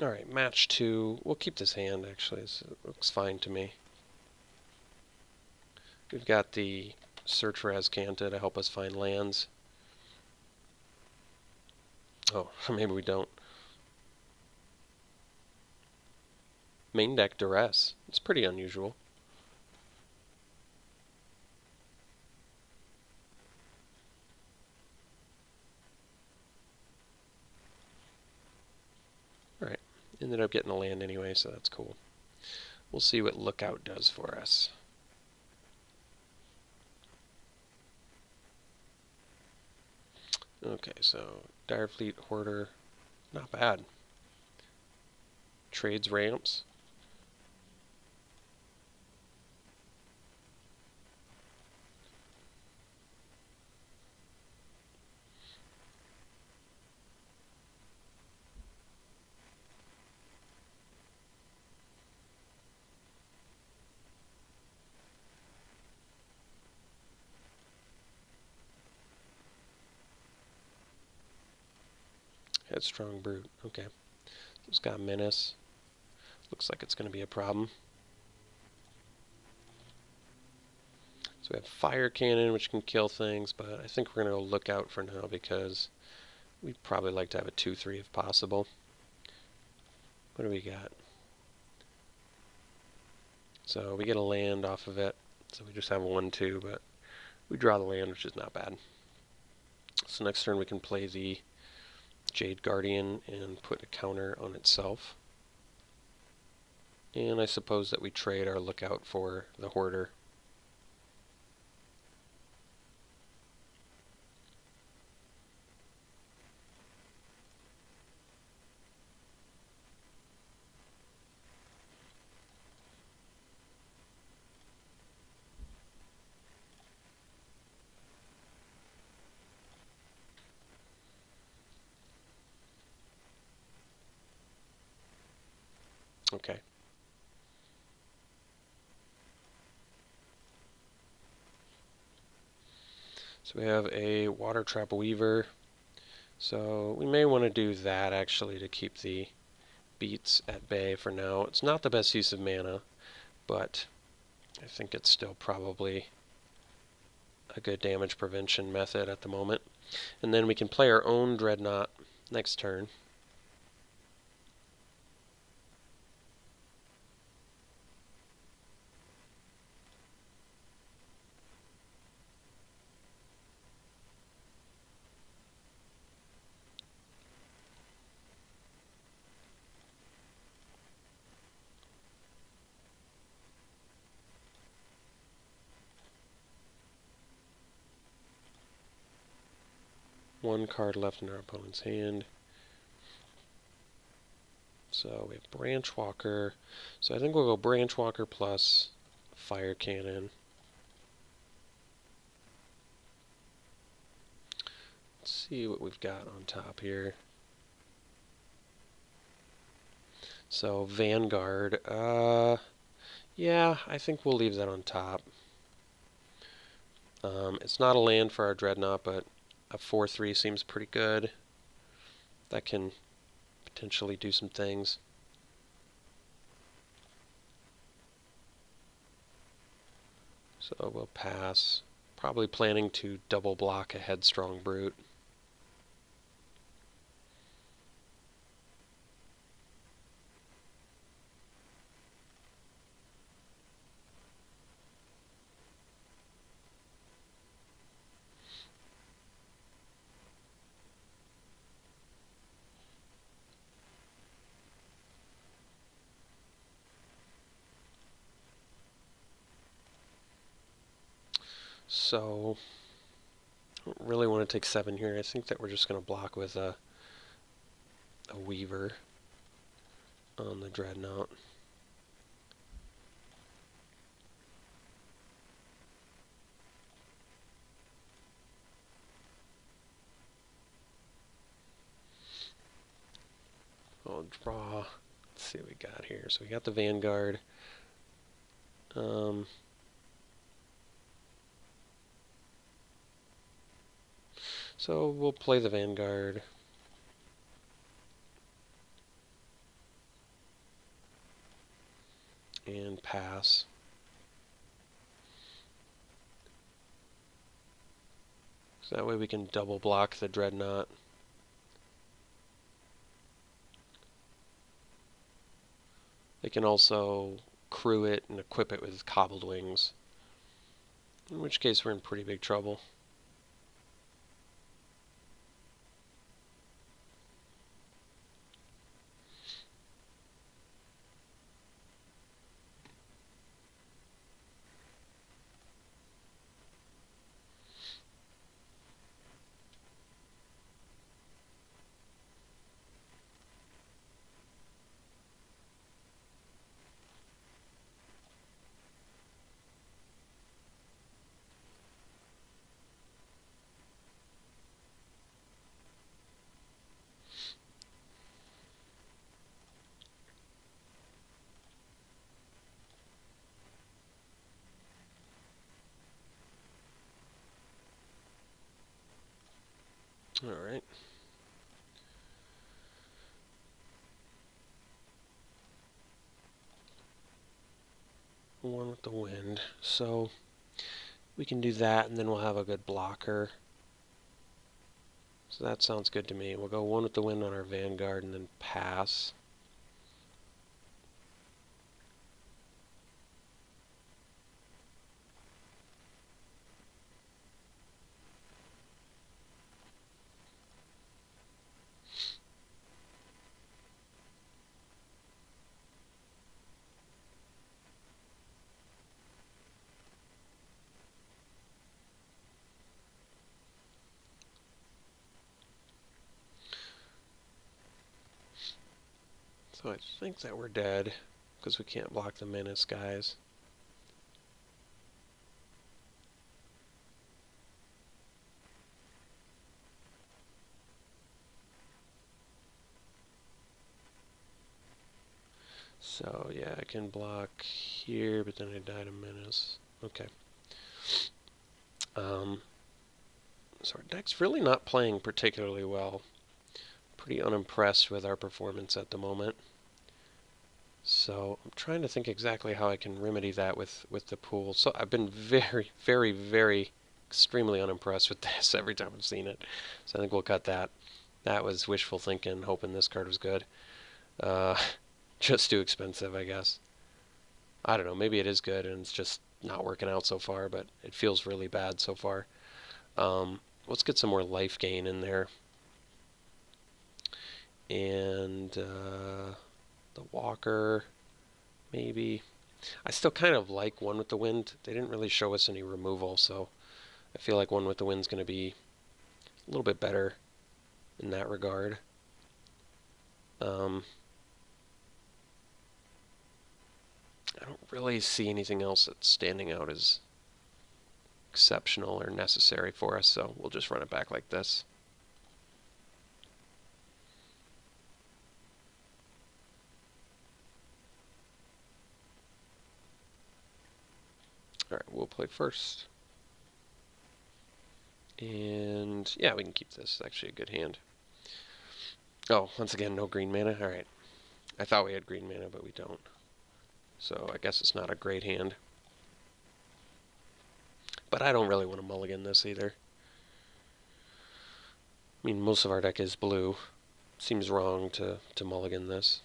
Alright, match 2. We'll keep this hand, actually. It looks fine to me. We've got the search for Azcanta to help us find lands. Oh, maybe we don't. Main deck Duress. It's pretty unusual. Alright, ended up getting a land anyway, so that's cool. We'll see what Lookout does for us. Okay, so Direfleet, Hoarder, not bad. Trades ramps. Headstrong Brute. Okay. It's got Menace. Looks like it's going to be a problem. So we have Fire Cannon, which can kill things, but I think we're going to go Lookout for now because we'd probably like to have a 2-3 if possible. What do we got? So we get a land off of it. So we just have 1-2, but we draw the land, which is not bad. So next turn we can play the Jade Guardian and put a counter on itself. And I suppose that we trade our Lookout for the Hoarder. Okay. So we have a Water Trap Weaver. So we may want to do that actually to keep the beats at bay for now. It's not the best use of mana, but I think it's still probably a good damage prevention method at the moment. And then we can play our own Dreadnought next turn. One card left in our opponent's hand. So we have Branch Walker. So I think we'll go Branch Walker plus Fire Cannon. Let's see what we've got on top here. So Vanguard. Yeah, I think we'll leave that on top. It's not a land for our Dreadnought, but a 4-3 seems pretty good. That can potentially do some things. So we'll pass. Probably planning to double block a Headstrong Brute. So, I don't really want to take 7 here. I think that we're just going to block with a Weaver on the Dreadnought. I'll draw. Let's see what we got here. So we got the Vanguard. So we'll play the Vanguard. then pass. So that way we can double block the dreadnought. They can also crew it and equip it with cobbled wings, in which case we're in pretty big trouble. Alright. One with the wind. So we can do that, and then we'll have a good blocker. So that sounds good to me. We'll go one with the wind on our vanguard and then pass. So I think that we're dead, because we can't block the menace guys. So yeah, I can block here, but then I died a menace. Okay. So our deck's really not playing particularly well. Pretty unimpressed with our performance at the moment. So I'm trying to think exactly how I can remedy that with the pool. So I've been very, very, very extremely unimpressed with this every time I've seen it. So I think we'll cut that. That was wishful thinking, hoping this card was good. Just too expensive, I guess. I don't know, maybe it is good and it's just not working out so far, but it feels really bad so far. Let's get some more life gain in there. And the walker, maybe. I still kind of like one with the wind. They didn't really show us any removal, so I feel like one with the wind's going to be a little bit better in that regard. I don't really see anything else that's standing out as exceptional or necessary for us, so we'll just run it back like this. Alright, we'll play first. And yeah, we can keep this. It's actually a good hand. Oh, once again, no green mana. Alright. I thought we had green mana, but we don't. So I guess it's not a great hand. But I don't really want to mulligan this either. I mean, most of our deck is blue. Seems wrong to mulligan this.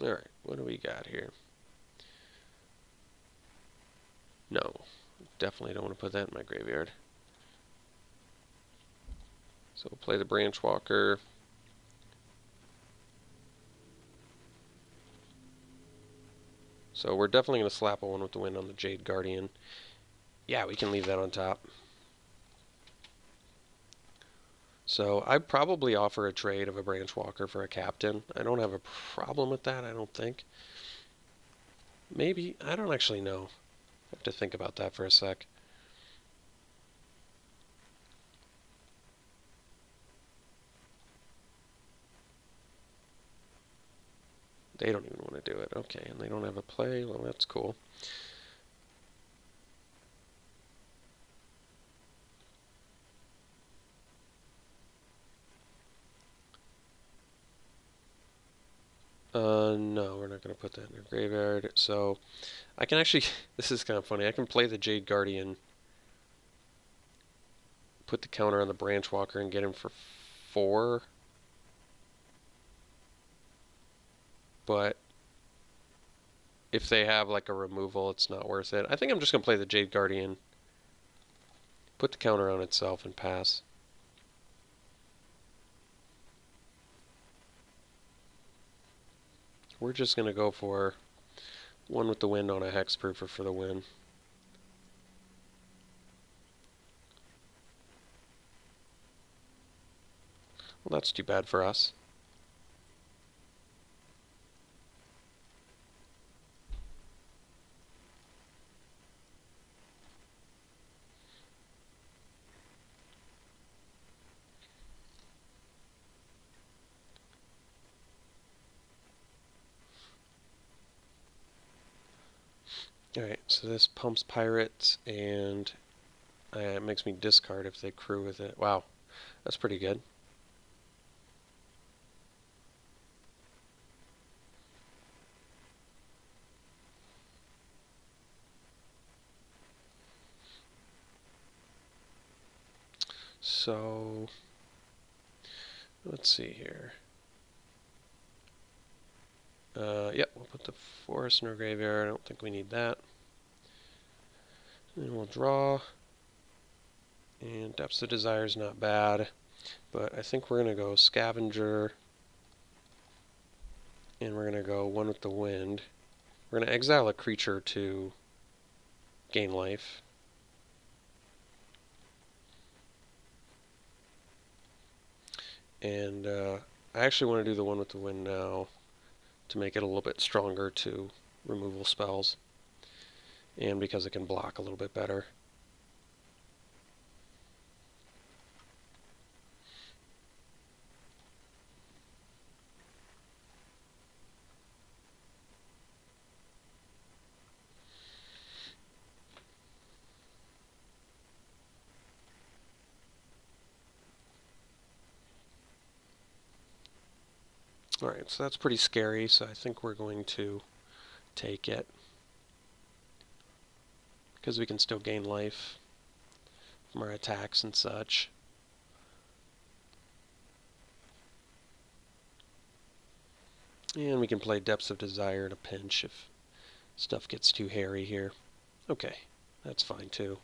Alright, what do we got here? No, definitely don't want to put that in my graveyard. So we'll play the Branch Walker. So we're definitely going to slap a one with the wind on the Jade Guardian. Yeah, we can leave that on top. So I'd probably offer a trade of a Branch Walker for a Captain. I don't have a problem with that, I don't think. Maybe, I don't actually know. I have to think about that for a sec. They don't even want to do it. Okay, and they don't have a play. Well, that's cool. No, we're not going to put that in our graveyard. So I can actually, this is kind of funny. I can play the Jade Guardian, put the counter on the Branch Walker, and get him for 4. But if they have like a removal, it's not worth it. I think I'm just going to play the Jade Guardian, put the counter on itself, and pass. We're just going to go for one with the wind on a hexproofer for the win. Well, that's too bad for us. Alright, so this pumps pirates, and it makes me discard if they crew with it. Wow, that's pretty good. So, let's see here. Yep, we'll put the forest in our graveyard. I don't think we need that. And we'll draw. And Depths of Desire is not bad. But I think we're going to go Scavenger. And we're going to go one with the wind. We're going to exile a creature to gain life. And I actually want to do the one with the wind now to make it a little bit stronger to removal spells, and because it can block a little bit better. Alright, so that's pretty scary, so I think we're going to take it, because we can still gain life from our attacks and such. And we can play Depths of Desire in a pinch if stuff gets too hairy here. Okay, that's fine too.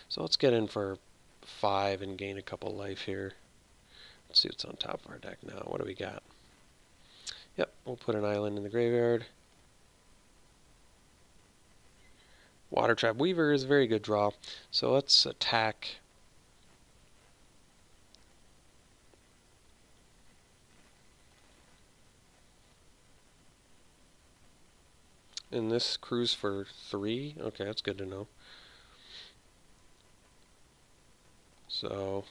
So let's get in for 5 and gain a couple life here. Let's see what's on top of our deck now. What do we got? Yep, we'll put an island in the graveyard. Water Trap Weaver is a very good draw. So let's attack. And this cruise for 3? Okay, that's good to know. So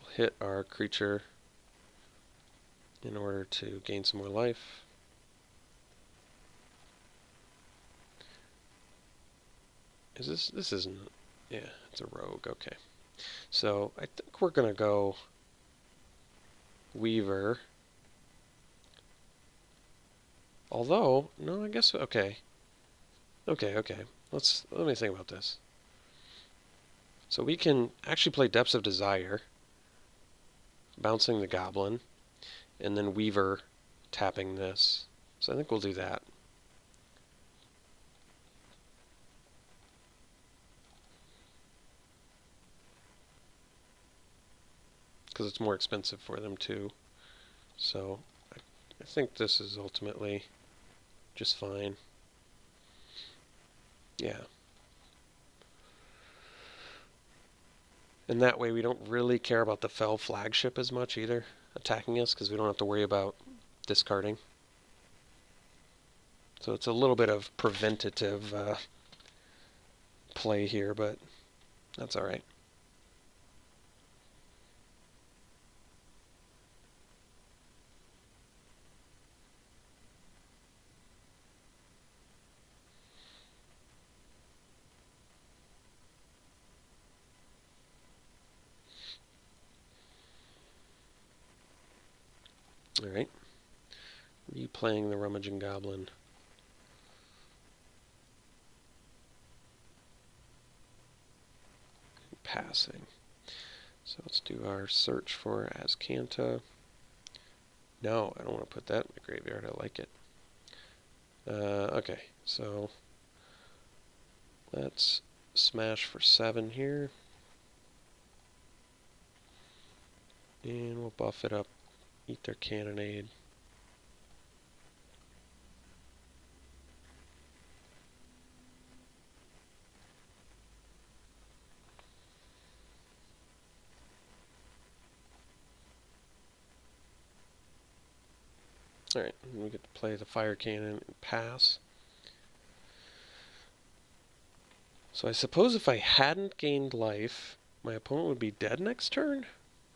we'll hit our creature in order to gain some more life. This isn't, yeah, it's a rogue, okay. So I think we're going to go Weaver. Although, no, I guess, okay. Okay. Let me think about this. So we can actually play Depths of Desire, bouncing the Goblin, and then Weaver tapping this. So I think we'll do that. Because it's more expensive for them too. So I think this is ultimately just fine. Yeah. And that way we don't really care about the Fell Flagship as much either, attacking us, because we don't have to worry about discarding. So it's a little bit of preventative play here, but that's alright. Alright. Replaying the Rummaging Goblin. Passing. So let's do our search for Azcanta. No, I don't want to put that in the graveyard. I like it. Okay, so let's smash for 7 here. And we'll buff it up. Eat their Cannonade. Alright, we get to play the Fire Cannon and pass. So I suppose if I hadn't gained life, my opponent would be dead next turn?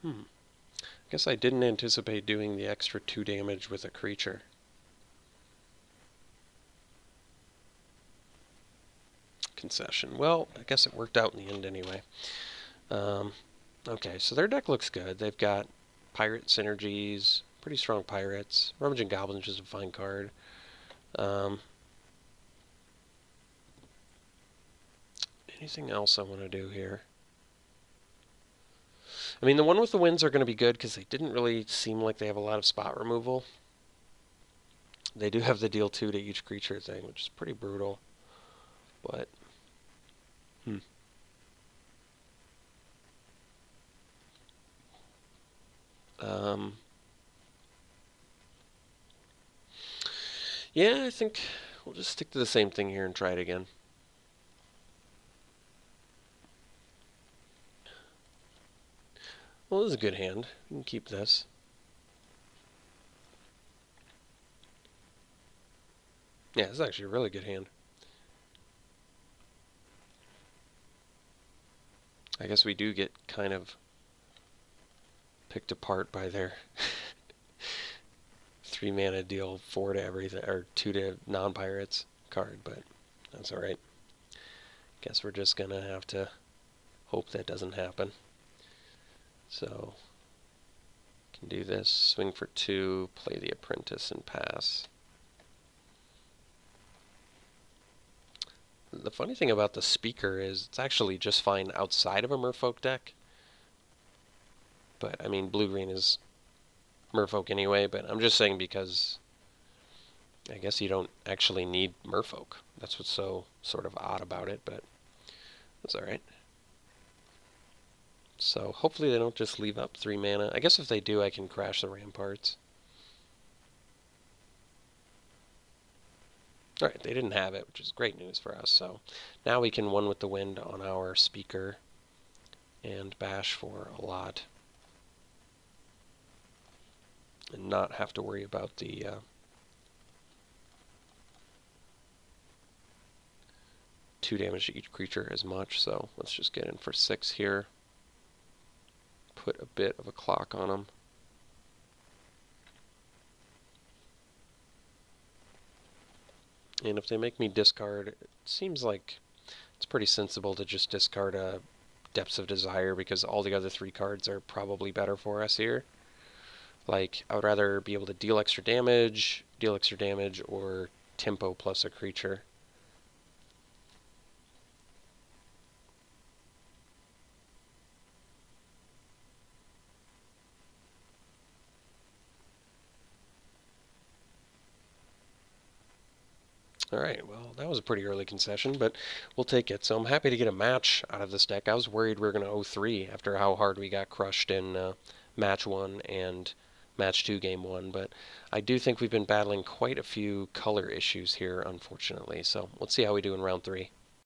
I guess I didn't anticipate doing the extra 2 damage with a creature. Concession. Well, I guess it worked out in the end anyway. Okay, so their deck looks good. They've got pirate synergies, pretty strong pirates. Rummaging Goblin is just a fine card. Anything else I want to do here? I mean, the one with the winds are going to be good because they didn't really seem like they have a lot of spot removal. They do have the deal 2 to each creature thing, which is pretty brutal. But, yeah, I think we'll just stick to the same thing here and try it again. Well, this is a good hand. We can keep this. Yeah, this is actually a really good hand. I guess we do get kind of picked apart by their 3 mana deal 4 to everything, or 2 to non-pirates card, but that's alright. Guess we're just gonna have to hope that doesn't happen. So, can do this, swing for 2, play the Apprentice and pass. The funny thing about the Speaker is it's actually just fine outside of a Merfolk deck. But, I mean, blue-green is Merfolk anyway, but I'm just saying because I guess you don't actually need Merfolk. That's what's so sort of odd about it, but that's alright. So hopefully they don't just leave up 3 mana. I guess if they do, I can crash the Ramparts. Alright, they didn't have it, which is great news for us. So now we can one with the wind on our Speaker and bash for a lot. And not have to worry about the 2 damage to each creature as much. So let's just get in for 6 here. Put a bit of a clock on them. And if they make me discard, it seems like it's pretty sensible to just discard a Depths of Desire because all the other 3 cards are probably better for us here. Like, I would rather be able to deal extra damage, or tempo plus a creature. Alright, well, that was a pretty early concession, but we'll take it. So I'm happy to get a match out of this deck. I was worried we were going to 0-3 after how hard we got crushed in Match 1 and Match 2 Game 1, but I do think we've been battling quite a few color issues here, unfortunately. So let's see how we do in Round 3.